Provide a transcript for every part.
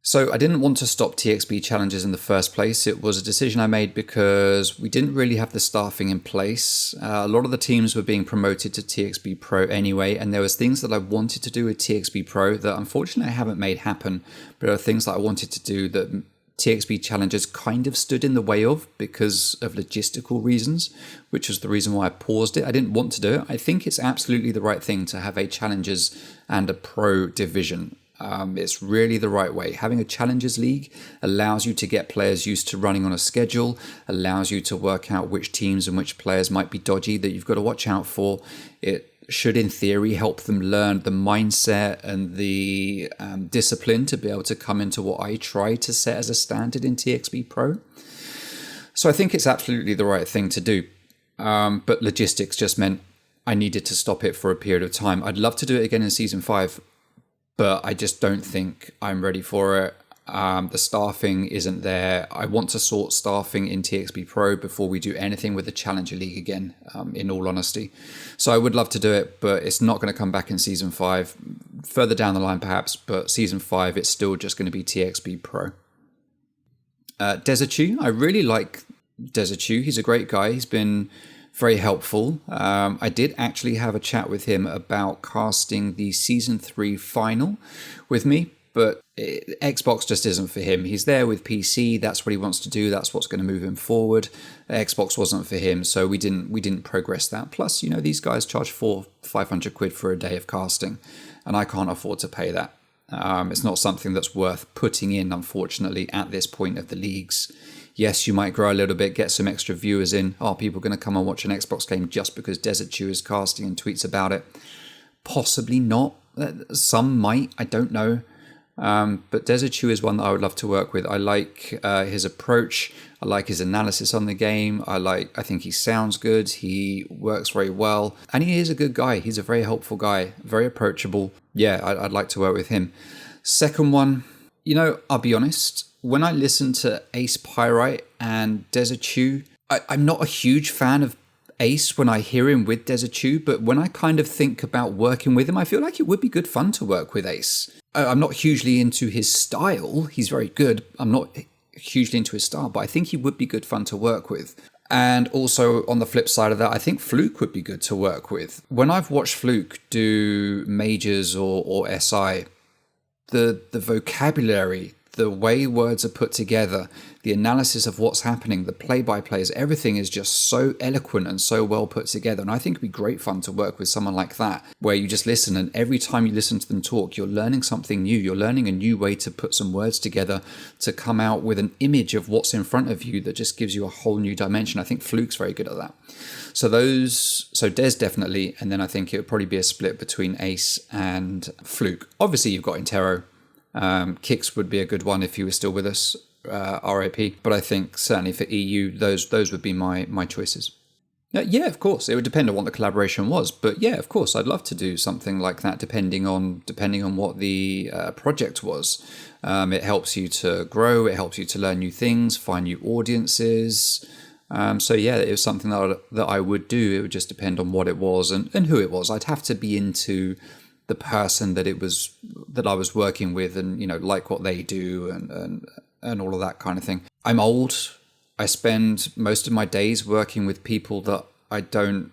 So I didn't want to stop TXB challenges in the first place. It was a decision I made because we didn't really have the staffing in place. A lot of the teams were being promoted to TXB Pro anyway, and there was things that I wanted to do with TXB Pro that unfortunately I haven't made happen. But there are things that I wanted to do that TXB challenges kind of stood in the way of because of logistical reasons, which was the reason why I paused it. I didn't want to do it. I think it's absolutely the right thing to have a challenges and a pro division. It's really the right way. Having a Challengers League allows you to get players used to running on a schedule, allows you to work out which teams and which players might be dodgy that you've got to watch out for. It should, in theory, help them learn the mindset and the discipline to be able to come into what I try to set as a standard in TXB Pro. So I think it's absolutely the right thing to do. But logistics just meant I needed to stop it for a period of time. I'd love to do it again in Season 5. But I just don't think I'm ready for it. The staffing isn't there. I want to sort staffing in TXB Pro before we do anything with the Challenger League again, in all honesty. So I would love to do it, but it's not going to come back in Season 5. Further down the line, perhaps, but Season 5, it's still just going to be TXB Pro. Desertu, I really like Desertu. He's a great guy. He's been very helpful. I did actually have a chat with him about casting the Season 3 final with me, but Xbox just isn't for him. He's there with PC. That's what he wants to do. That's what's going to move him forward. Xbox wasn't for him, so we didn't progress that. Plus, these guys charge 400-500 quid for a day of casting, and I can't afford to pay that. It's not something that's worth putting in, unfortunately, at this point of the leagues. Yes, you might grow a little bit, get some extra viewers in. Are people going to come and watch an Xbox game just because Desertu is casting and tweets about it? Possibly not. Some might, I don't know. But Desertu is one that I would love to work with. I like his approach. I like his analysis on the game. I think he sounds good. He works very well. And he is a good guy. He's a very helpful guy, very approachable. Yeah, I'd like to work with him. Second one, I'll be honest. When I listen to Ace Pyrite and Desertu, I'm not a huge fan of Ace when I hear him with Desertu, but when I kind of think about working with him, I feel like it would be good fun to work with Ace. I'm not hugely into his style. He's very good. I'm not hugely into his style, but I think he would be good fun to work with. And also on the flip side of that, I think Fluke would be good to work with. When I've watched Fluke do majors or SI, the vocabulary, the way words are put together, the analysis of what's happening, the play-by-plays, everything is just so eloquent and so well put together. And I think it'd be great fun to work with someone like that, where you just listen, and every time you listen to them talk, you're learning something new. You're learning a new way to put some words together to come out with an image of what's in front of you that just gives you a whole new dimension. I think Fluke's very good at that. So Des definitely, and then I think it would probably be a split between Ace and Fluke. Obviously, you've got Intero. Kix would be a good one if he was still with us, RIP. But I think certainly for EU, those would be my choices. Yeah, of course. It would depend on what the collaboration was. But yeah, of course, I'd love to do something like that depending on what the project was. It helps you to grow. It helps you to learn new things, find new audiences. So yeah, it was something that I would do. It would just depend on what it was and who it was. I'd have to be into the person that I was working with, and like what they do and all of that kind of thing. I'm old. I spend most of my days working with people that I don't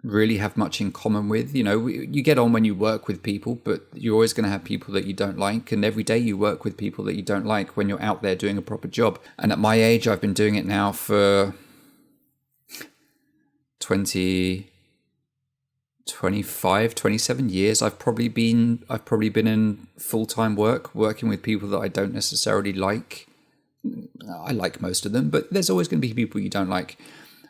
really have much in common with. You get on when you work with people, but you're always going to have people that you don't like, and every day you work with people that you don't like when you're out there doing a proper job. And at my age, I've been doing it now for 25, 27 years. I've probably been in full-time working with people that I don't necessarily like. I like most of them, but there's always going to be people you don't like.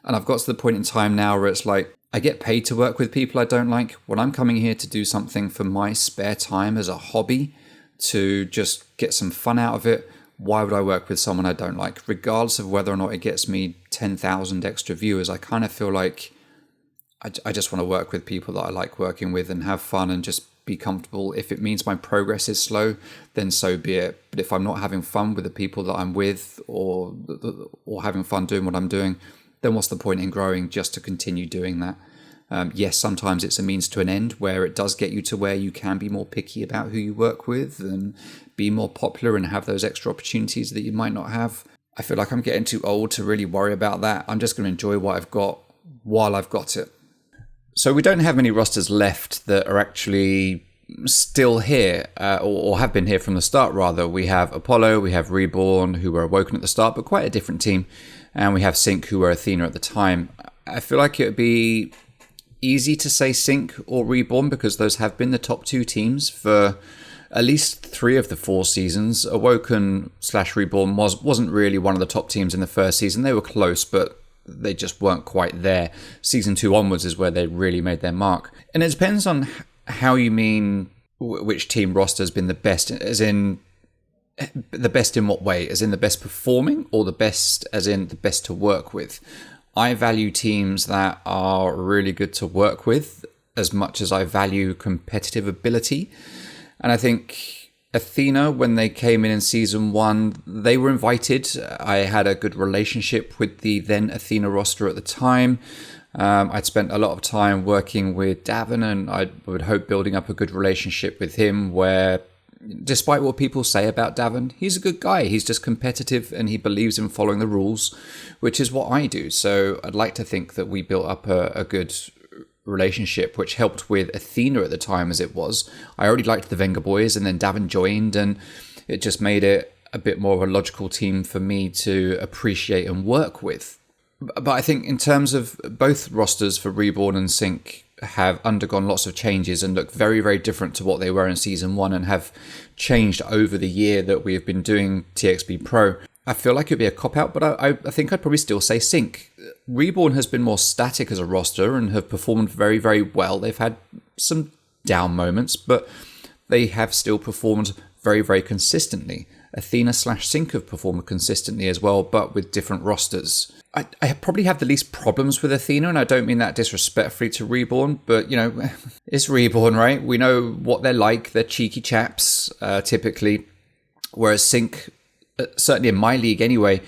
And I've got to the point in time now where it's like, I get paid to work with people I don't like. When I'm coming here to do something for my spare time as a hobby, to just get some fun out of it, why would I work with someone I don't like? Regardless of whether or not it gets me 10,000 extra viewers, I kind of feel like I just want to work with people that I like working with and have fun and just be comfortable. If it means my progress is slow, then so be it. But if I'm not having fun with the people that I'm with or having fun doing what I'm doing, then what's the point in growing just to continue doing that? Yes, sometimes it's a means to an end where it does get you to where you can be more picky about who you work with and be more popular and have those extra opportunities that you might not have. I feel like I'm getting too old to really worry about that. I'm just going to enjoy what I've got while I've got it. So we don't have many rosters left that are actually still here, or have been here from the start, rather. We have Apollo, we have Reborn, who were Awoken at the start, but quite a different team. And we have Sync, who were Athena at the time. I feel like it would be easy to say Sync or Reborn because those have been the top two teams for at least 3 of the 4 seasons. Awoken/Reborn wasn't really one of the top teams in the first season. They were close, but they just weren't quite there. Season 2 onwards is where they really made their mark. And it depends on how you mean which team roster has been the best, as in the best in what way? As in the best performing, or the best as in the best to work with? I value teams that are really good to work with as much as I value competitive ability. And I think Athena, when they came in season 1, they were invited. I had a good relationship with the then Athena roster at the time. I'd spent a lot of time working with Davin, and I would hope building up a good relationship with him where, despite what people say about Davin, he's a good guy. He's just competitive and he believes in following the rules, which is what I do. So I'd like to think that we built up a good relationship, which helped with Athena at the time as it was. I already liked the Venga boys, and then Davin joined, and it just made it a bit more of a logical team for me to appreciate and work with. But I think in terms of both rosters for Reborn and Sync have undergone lots of changes and look very, very different to what they were in season 1 and have changed over the year that we have been doing TXB Pro. I feel like it'd be a cop-out, but I think I'd probably still say Sync. Reborn has been more static as a roster and have performed very, very well. They've had some down moments, but they have still performed very, very consistently. Athena/Sync have performed consistently as well, but with different rosters. I probably have the least problems with Athena, and I don't mean that disrespectfully to Reborn, but, you know, it's Reborn, right? We know what they're like. They're cheeky chaps, typically, whereas Sync, certainly in my league anyway,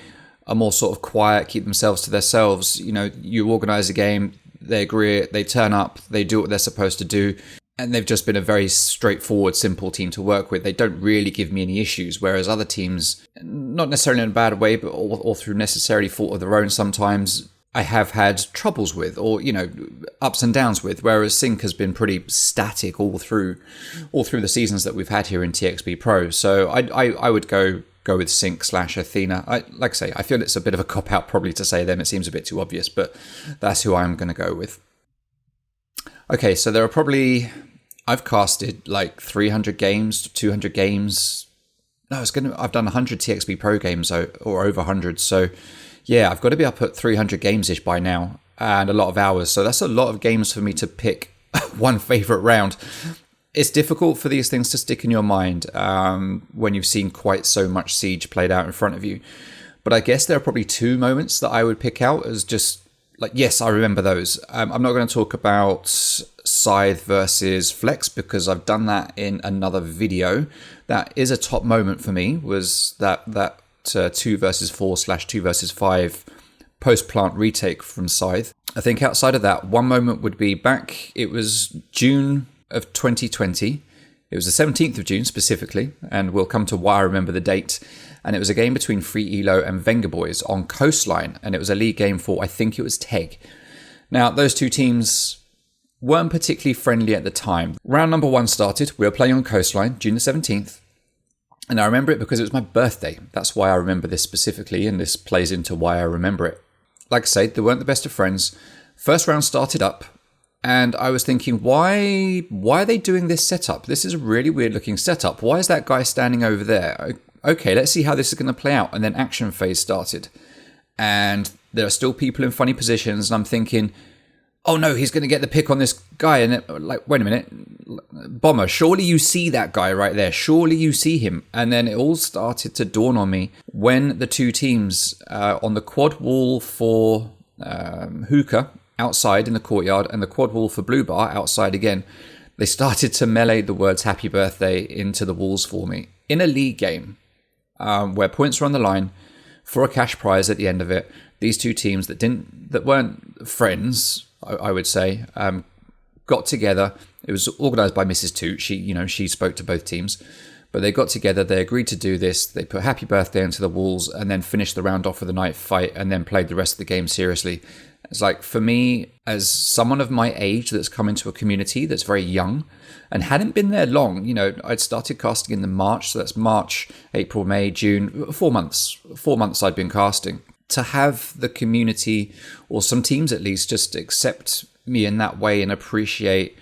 are more sort of quiet, keep themselves to themselves. You know, you organize a game, they agree, they turn up, they do what they're supposed to do, and they've just been a very straightforward, simple team to work with. They don't really give me any issues, whereas other teams, not necessarily in a bad way, but or through necessarily fault of their own sometimes, I have had troubles with, or, you know, ups and downs with, whereas Sync has been pretty static all through the seasons that we've had here in TXB Pro. So I would go with Sync/Athena. Like I say, I feel it's a bit of a cop-out probably to say them. It seems a bit too obvious, but that's who I'm going to go with. Okay, so there are probably, I've casted like 300 games, 200 games. No, I've done 100 TXB Pro games or over 100. So yeah, I've got to be up at 300 games-ish by now and a lot of hours. So that's a lot of games for me to pick one favorite round. It's difficult for these things to stick in your mind when you've seen quite so much Siege played out in front of you. But I guess there are probably 2 moments that I would pick out as just like, yes, I remember those. I'm not going to talk about Scythe versus Flex because I've done that in another video. That is a top moment for me, was that 2 versus 4/2 versus 5 post-plant retake from Scythe. I think outside of that, one moment would be back, it was June of 2020. It was the 17th of June specifically, and we'll come to why I remember the date. And it was a game between Free Elo and Venga Boys on Coastline, and it was a league game for, I think it was TEG. Now, those two teams weren't particularly friendly at the time. Round number 1 started. We were playing on Coastline, June the 17th. And I remember it because it was my birthday. That's why I remember this specifically, and this plays into why I remember it. Like I say, they weren't the best of friends. First round started up, and I was thinking, why are they doing this setup? This is a really weird looking setup. Why is that guy standing over there? Okay, let's see how this is going to play out. And then action phase started. And there are still people in funny positions, and I'm thinking, oh no, he's going to get the pick on this guy. And like, wait a minute, Bomber, surely you see that guy right there. Surely you see him. And then it all started to dawn on me when the two teams on the quad wall for Hookah outside in the courtyard and the quad wall for Blue Bar outside again, they started to melee the words happy birthday into the walls for me. In a league game where points were on the line for a cash prize at the end of it, these two teams that weren't friends I would say, got together. It was organised by Mrs. Toot. She spoke to both teams. But they got together, they agreed to do this, they put happy birthday into the walls and then finished the round off with a night fight and then played the rest of the game seriously. It's like, for me, as someone of my age that's come into a community that's very young and hadn't been there long, I'd started casting in the March, so that's March, April, May, June, 4 months. 4 months I'd been casting. To have the community, or some teams at least, just accept me in that way and appreciate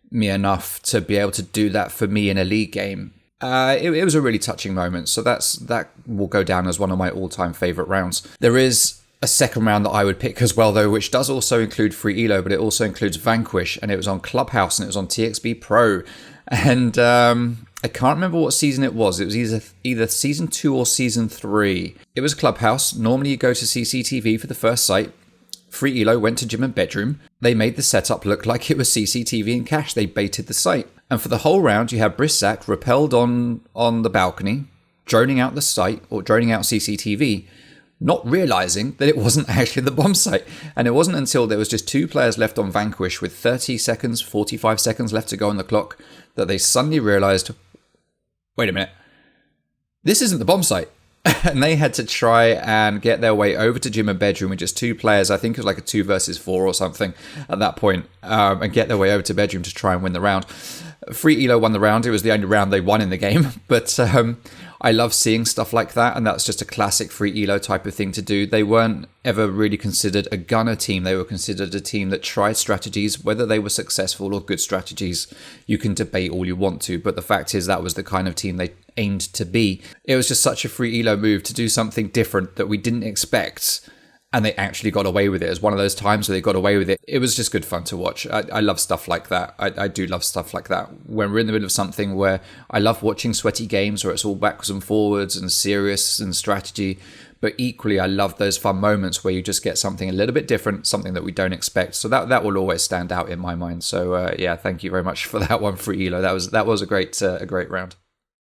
me enough to be able to do that for me in a league game, it was a really touching moment. So that will go down as one of my all-time favourite rounds. There is a second round that I would pick as well, though, which does also include free elo, but it also includes Vanquish, and it was on Clubhouse, and it was on TXB Pro. And I can't remember what season it was. It was either season 2 or season 3. It was Clubhouse. Normally you go to CCTV for the first site. Free elo went to gym and bedroom. They made the setup look like it was CCTV and cash. They baited the site. And for the whole round, you have Brissac rappelled on the balcony, droning out the site, or droning out CCTV, not realising that it wasn't actually the bomb site. And it wasn't until there was just 2 players left on Vanquish with 30 seconds, 45 seconds left to go on the clock that they suddenly realised, wait a minute, this isn't the bomb site. And they had to try and get their way over to gym and bedroom with just 2 players. I think it was like a 2 versus 4 or something at that point, and get their way over to bedroom to try and win the round. Free elo won the round. It was the only round they won in the game. But I love seeing stuff like that, and that's just a classic free elo type of thing to do. They weren't ever really considered a gunner team. They were considered a team that tried strategies. Whether they were successful or good strategies, you can debate all you want to, but the fact is that was the kind of team they aimed to be. It was just such a free elo move to do something different that we didn't expect, and they actually got away with it. It was one of those times where they got away with it. It was just good fun to watch. I love stuff like that. I do love stuff like that. When we're in the middle of something where I love watching sweaty games where it's all backwards and forwards and serious and strategy, but equally I love those fun moments where you just get something a little bit different, something that we don't expect. So that will always stand out in my mind. So yeah, thank you very much for that one, Free Elo. That was a great round.